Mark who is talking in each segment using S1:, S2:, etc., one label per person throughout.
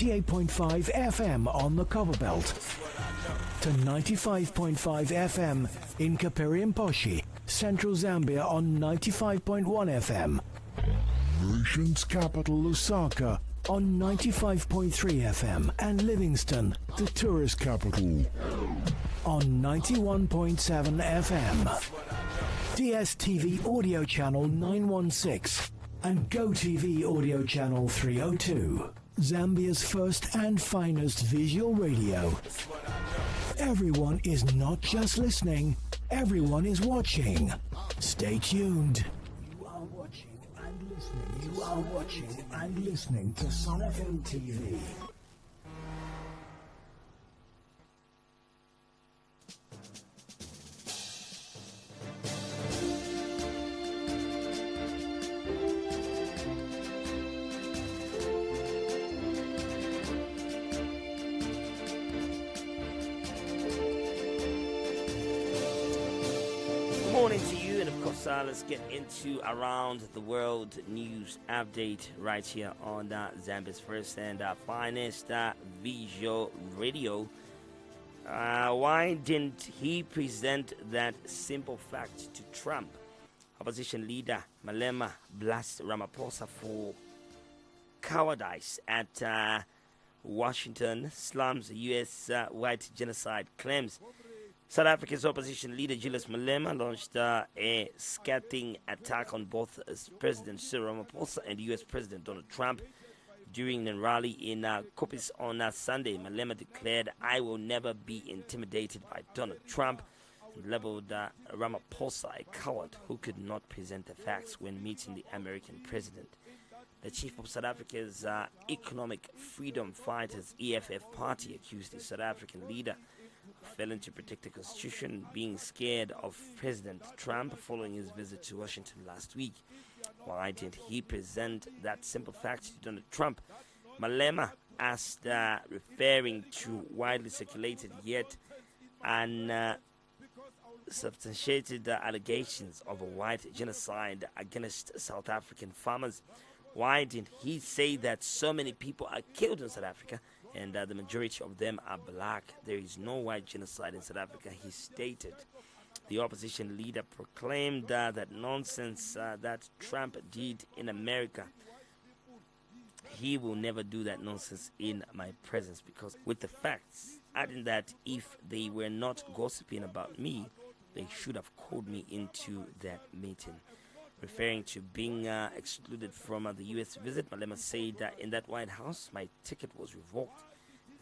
S1: 88.5 FM on the Copperbelt to 95.5 FM in Kapiriamposhi, Central Zambia on 95.1 FM. Nation's capital Lusaka on 95.3 FM and Livingston, the tourist capital, on 91.7 FM. DSTV audio channel 916 and GoTV audio channel 302. Zambia's first and finest visual radio. Everyone is not just listening, everyone is watching. Stay tuned. You are watching and listening. You are watching and listening to Sun FM TV.
S2: Let's get into around the world news update right here on Zambia's first and finest visual radio. Why didn't he present that simple fact to Trump? Opposition leader Malema blasts Ramaphosa for cowardice at Washington, slams U.S. white genocide claims. South Africa's opposition leader Julius Malema launched a scathing attack on both President Cyril Ramaphosa and U.S. President Donald Trump during a rally in Kopis on Sunday. Malema declared, "I will never be intimidated by Donald Trump," and labeled Ramaphosa a coward who could not present the facts when meeting the American president. The chief of South Africa's Economic Freedom Fighters EFF party accused the South African leader failing to protect the Constitution, being scared of President Trump following his visit to Washington last week. Why didn't he present that simple fact to Donald Trump? Malema asked, referring to widely circulated yet unsubstantiated allegations of a white genocide against South African farmers. Why didn't he say that so many people are killed in South Africa and the majority of them are black? There is no white genocide in South Africa, he stated. The opposition leader proclaimed that nonsense that Trump did in America. He will never do that nonsense in my presence, because with the facts, adding that if they were not gossiping about me, they should have called me into that meeting. Referring to being excluded from the U.S. visit, Malema said that in that White House, my ticket was revoked.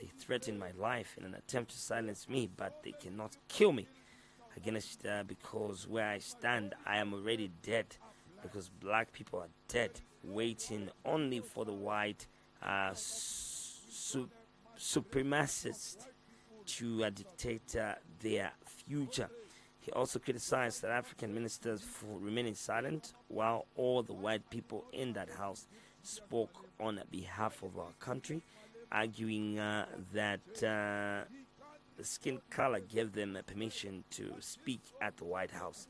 S2: They threatened my life in an attempt to silence me, but they cannot kill me. Against because where I stand, I am already dead, because black people are dead, waiting only for the white supremacists to dictate their future. He also criticized South African ministers for remaining silent while all the white people in that house spoke on behalf of our country, arguing that the skin color gave them permission to speak at the White House.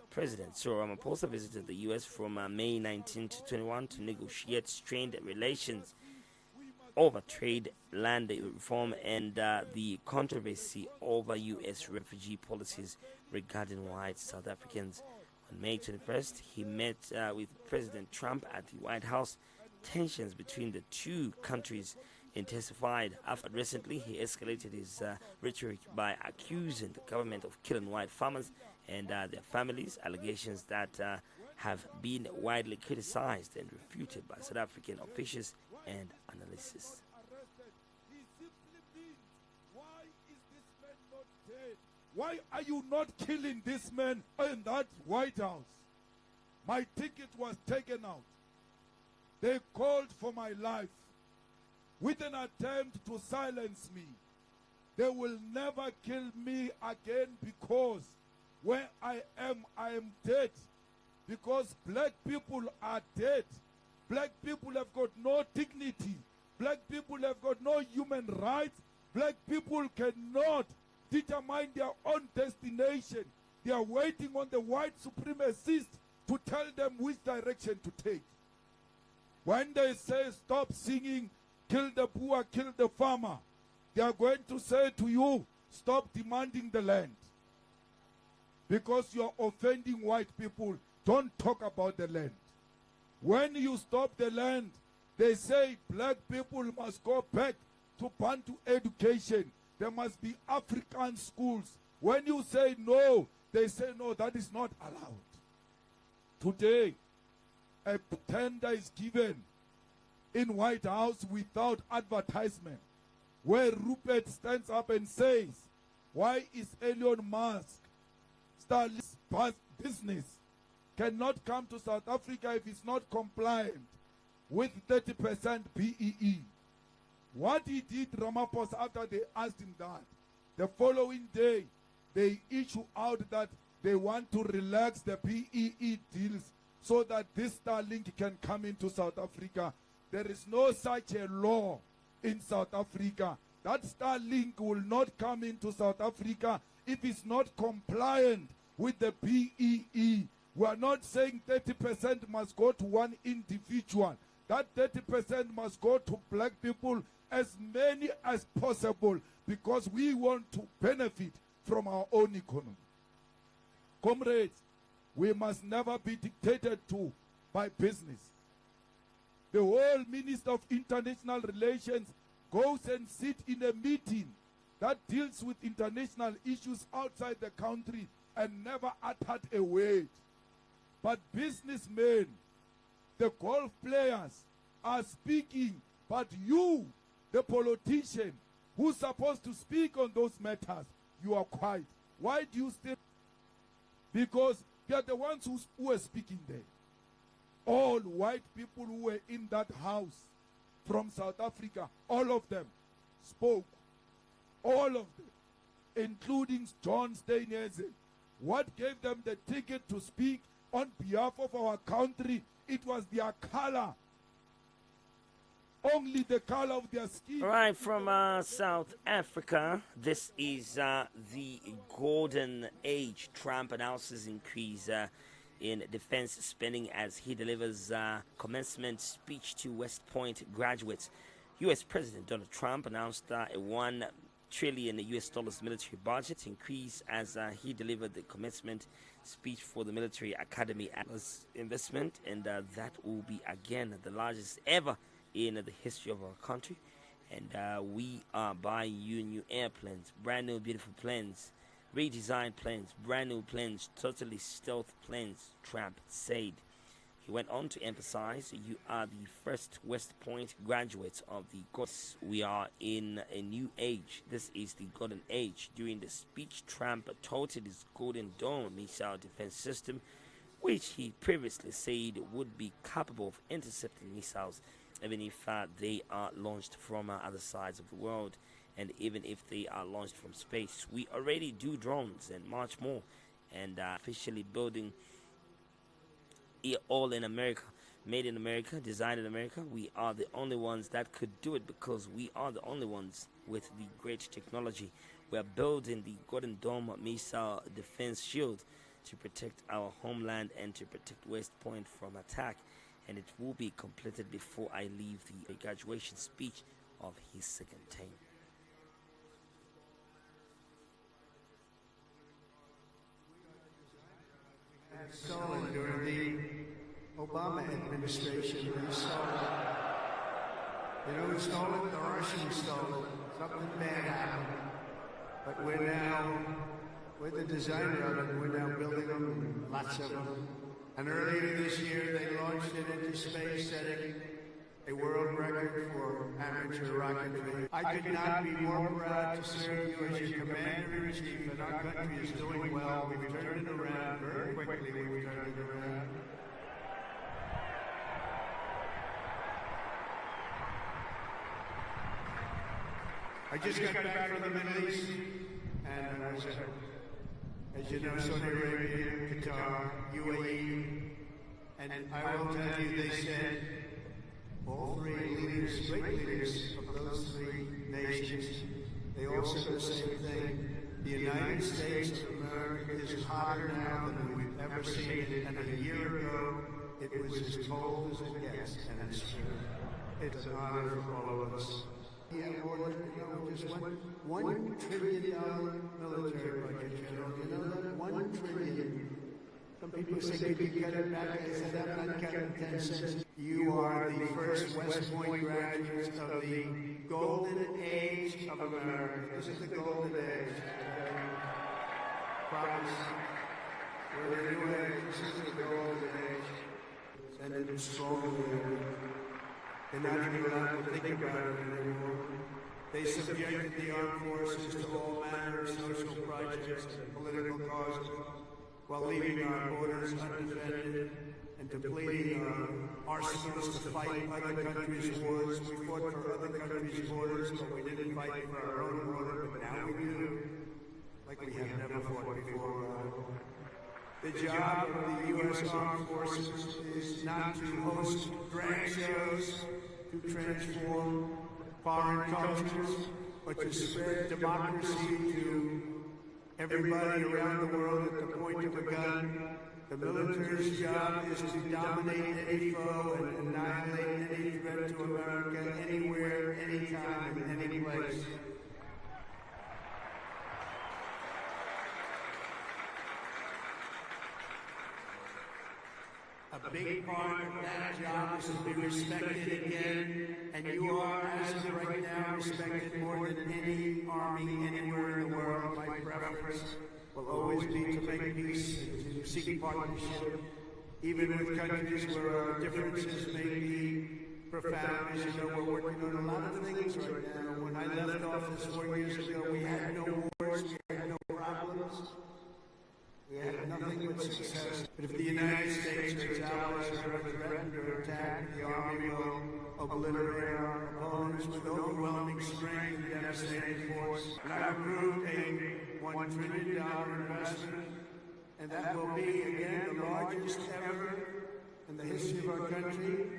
S2: President Cyril Ramaphosa visited the U.S. from May 19 to 21 to negotiate strained relations over trade, land reform, and the controversy over U.S. refugee policies regarding white South Africans. On May 21st, he met with President Trump at the White House. Tensions between the two countries intensified after recently he escalated his rhetoric by accusing the government of killing white farmers and their families, allegations that have been widely criticized and refuted by South African officials and analysts.
S3: Why are you not killing this man in that White House? My ticket was taken out. They called for my life with an attempt to silence me. They will never kill me again, because where I am dead. Because black people are dead. Black people have got no dignity. Black people have got no human rights. Black people cannot determine their own destination. They are waiting on the white supremacists to tell them which direction to take. When they say stop singing, kill the poor, kill the farmer. They are going to say to you, stop demanding the land. Because you are offending white people. Don't talk about the land. When you stop the land, they say black people must go back to Bantu education. There must be African schools. When you say no, they say no, that is not allowed. Today, a tender is given in White House without advertisement, where Rupert stands up and says, why is Elon Musk Starlink's business cannot come to South Africa if it's not compliant with 30% BEE? What he did, Ramaphosa, after they asked him that, the following day, they issue out that they want to relax the BEE deals so that this Starlink can come into South Africa. There is no such a law in South Africa. That Starlink will not come into South Africa if it's not compliant with the BEE. We are not saying 30% must go to one individual. That 30% must go to black people, as many as possible, because we want to benefit from our own economy. Comrades, we must never be dictated to by business. The whole Minister of International Relations goes and sits in a meeting that deals with international issues outside the country and never uttered a word. But businessmen, the golf players are speaking, but you, the politician, who's supposed to speak on those matters, you are quiet. Why do you still? Because they are the ones who are speaking there. All white people who were in that house from South Africa, all of them spoke. All of them, including John Steinhausen. What gave them the ticket to speak on behalf of our country? It was their color. Only the color of their skin.
S2: All right, from South Africa, this is the golden age. Trump announces increase in defense spending as he delivers commencement speech to West Point graduates. U.S. President Donald Trump announced a $1 trillion military budget increase as he delivered the commencement speech for the military academy investment, and that will be again the largest ever in the history of our country. And we are buying you new airplanes, brand new beautiful planes, redesigned planes, brand new planes, totally stealth planes, Trump said. He went on to emphasize, you are the first West Point graduates of the course. We are in a new age. This is the golden age. During the speech, Trump touted his Golden Dome missile defense system, which he previously said would be capable of intercepting missiles, even if they are launched from other sides of the world, and even if they are launched from space. We already do drones and much more, and officially building it all in America, made in America, designed in America. We are the only ones that could do it because we are the only ones with the great technology. We are building the Golden Dome missile defense shield to protect our homeland and to protect West Point from attack, and it will be completed before I leave the graduation speech of his second term.
S4: Stolen during the Obama administration. We stole it. You know who stole it? The Russians stole it. Something bad happened. But we're the designer of it. We're now building them, lots of them. And earlier this year, they launched it into space, setting a world record for amateur rocketry. I could not be more proud to serve you as your commander-in-chief, and our country is doing well. We've turned it around very quickly. We've turned it around. I just got back from the Middle East, and I was as you know, Saudi Arabia, Qatar, UAE, and I will tell you, they said, all three leaders, great leaders of those three nations, they all said the same thing. The United States of America is hotter now than we've ever seen it, and a year ago, it was as cold as it gets, and it's true. It's an honor for all of us. Yeah, just $1 trillion military budget, General. You know that? $1 trillion. Some people say, could you cut it back? I said, I'm not cutting 10 cents. You are the first West Point graduates of the golden age of America. This is the golden age. Promise. We're the new age. This is the golden age. And it's strongly. They're not even allowed to think about it anymore. They subjected the armed forces to all manner of social projects and political causes, while leaving our borders undefended and depleting our arsenals to fight other countries' wars. We fought for other countries' borders, but we didn't fight for our own border, but now we do, like we have never fought before. The job of the U.S. Armed Forces is not to host drag shows, to transform foreign cultures, but to spread democracy to everybody around the world at the point of a gun. The military's job is to dominate any foe and annihilate any threat to America anywhere, anytime, and any place. A big part of that job is to be respected again, and you are, as of right now, respected more than any army anywhere in the world. My preference will always be to make peace and to seek partnership, even with countries where our differences may be profound. As you know, we're working on a lot of things right now. When I left office 4 years ago, we had no wars, we had no problems. We had nothing but success. But if the United States or its allies are threatened or attacked, the Army will obliterate our opponents with overwhelming strength and devastating force. And I approved a $1 trillion investment, and that will be, again, the largest ever in the history of our country.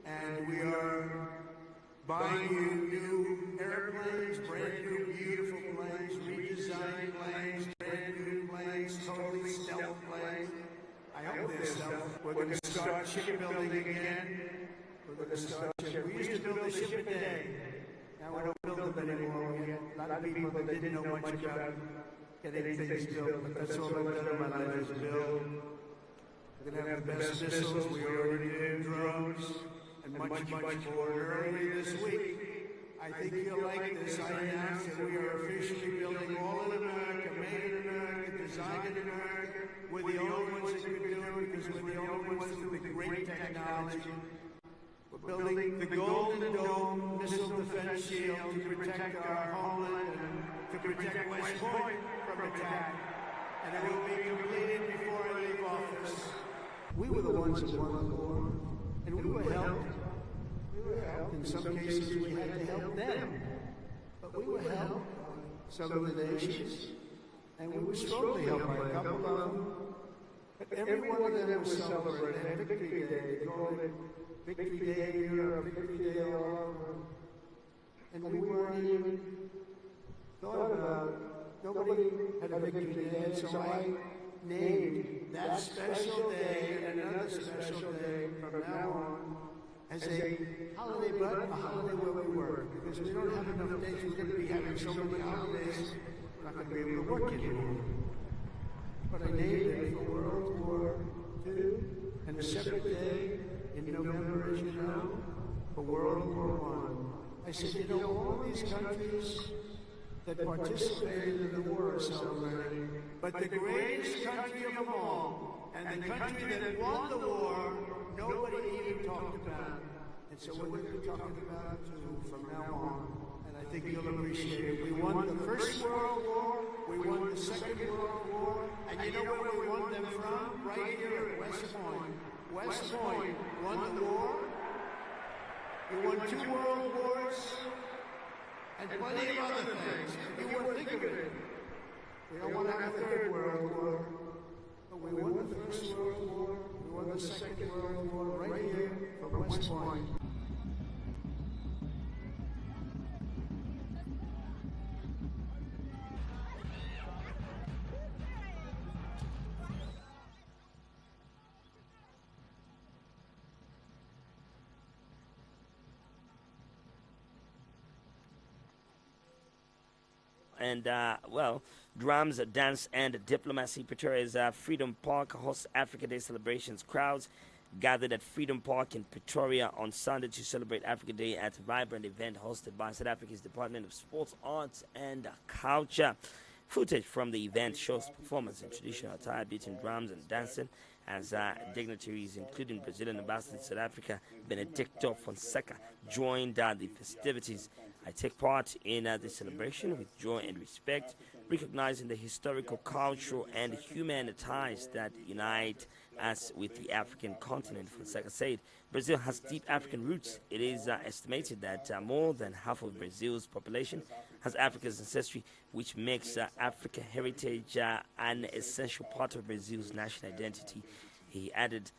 S4: And we are buying you new airplanes, brand new beautiful planes, redesigned planes, brand new planes, totally stealth planes. I hope they're stealth. We're going to start shipbuilding again. We're going to start ship. We used to build a ship a day. Now we don't build them anymore. We get a lot of people that didn't know much about getting things built, but that's all I've done in my life is build. We're going to have the best missiles. We already do drones. And much more. Early this week, I think you'll like this. I announced that we are officially building all in America, made in America, designed in America. We're the only ones that can do it because we're the only ones with the great technology. We're building the Golden Dome missile defense shield to protect our homeland and to protect West Point from attack. And it will be completed before I leave office. We were the ones that won the war. And we were helped. In some cases, we had to help them. But we were helped by some of the nations. And we were strongly helped by a couple of them. But every one of them was celebrated. Victory Day. They called it Victory Day in Europe, Victory Day all over. And we weren't even thought about it. Nobody had a Victory Day. And so I named that special day and another special day from now on as a holiday, but a holiday where we work. Because we don't have enough days. We're going to be having so many holidays, we're not going to be able to work anymore. But I named it for World War II and a separate day in November, as you know, for World War I. I said, you know, all these countries that participated in the war are celebrating, but the greatest country of them all, and the country that won the war, nobody even talked about. And so we're going to be talking about it too from now on. And I think you'll appreciate it. We won the First World War, we won the Second World War, and you know where we won them from? Right here at West Point. West Point won the war. We won 2 world wars. And plenty of other things. You wouldn't think of it. We don't want to have a 3rd World War. But we won the First World War. We won the Second World War right here from West Point.
S2: and drums, dance, and diplomacy. Pretoria's Freedom Park hosts Africa Day celebrations. Crowds gathered at Freedom Park in Pretoria on Sunday to celebrate Africa Day at a vibrant event hosted by South Africa's Department of Sports, Arts and Culture. Footage from the event shows performers in traditional attire, beating drums and dancing as dignitaries, including Brazilian ambassador to South Africa, Benedicto Fonseca, joined the festivities. I take part in the celebration with joy and respect, recognizing the historical, cultural, and human ties that unite us with the African continent, Fonseca said. Brazil has deep African roots. It is estimated that more than half of Brazil's population has Africa's ancestry, which makes Africa heritage an essential part of Brazil's national identity. He added,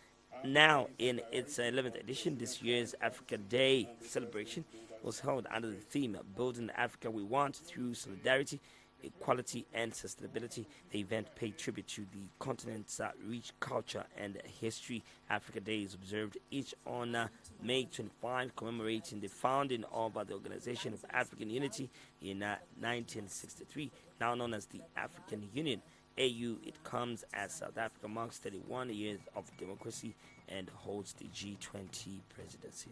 S2: now in its 11th edition, this year's Africa Day celebration was held under the theme Building the Africa We Want through Solidarity, Equality and Sustainability. The event paid tribute to the continent's rich culture and history. Africa Day is observed each on May 25, commemorating the founding of the Organization of African Unity in 1963, now known as the African Union, AU. It comes as South Africa marks 31 years of democracy and holds the G20 presidency.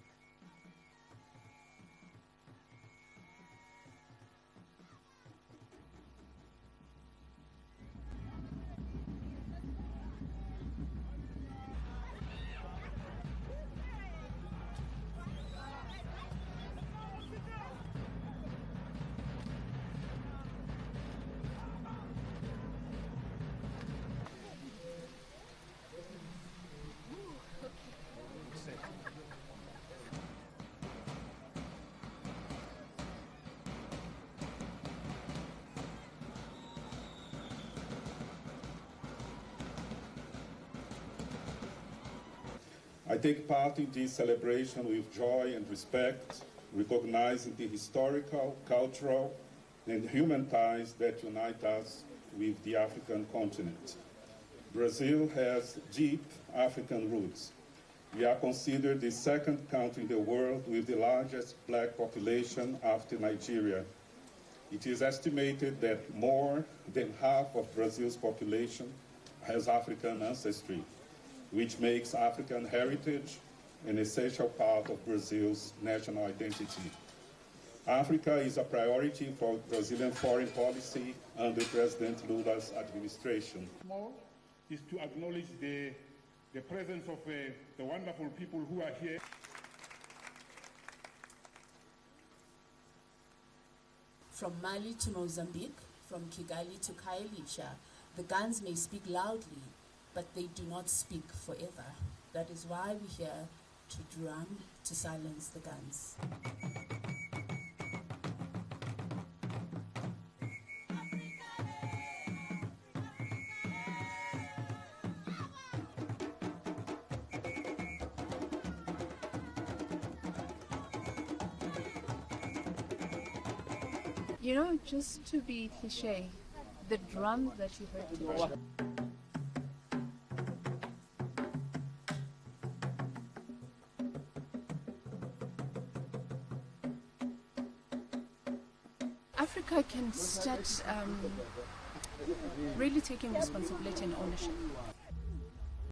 S5: I take part in this celebration with joy and respect, recognizing the historical, cultural, and human ties that unite us with the African continent. Brazil has deep African roots. We are considered the second country in the world with the largest black population after Nigeria. It is estimated that more than half of Brazil's population has African ancestry, which makes African heritage an essential part of Brazil's national identity. Africa is a priority for Brazilian foreign policy under President Lula's administration.
S6: More is to acknowledge the presence of the wonderful people who are here.
S7: From Mali to Mozambique, from Kigali to Khayelitsha, the guns may speak loudly, but they do not speak forever. That is why we're here to drum to silence the guns.
S8: You know, just to be cliche, the drums that you heard today. Africa can start really taking responsibility and ownership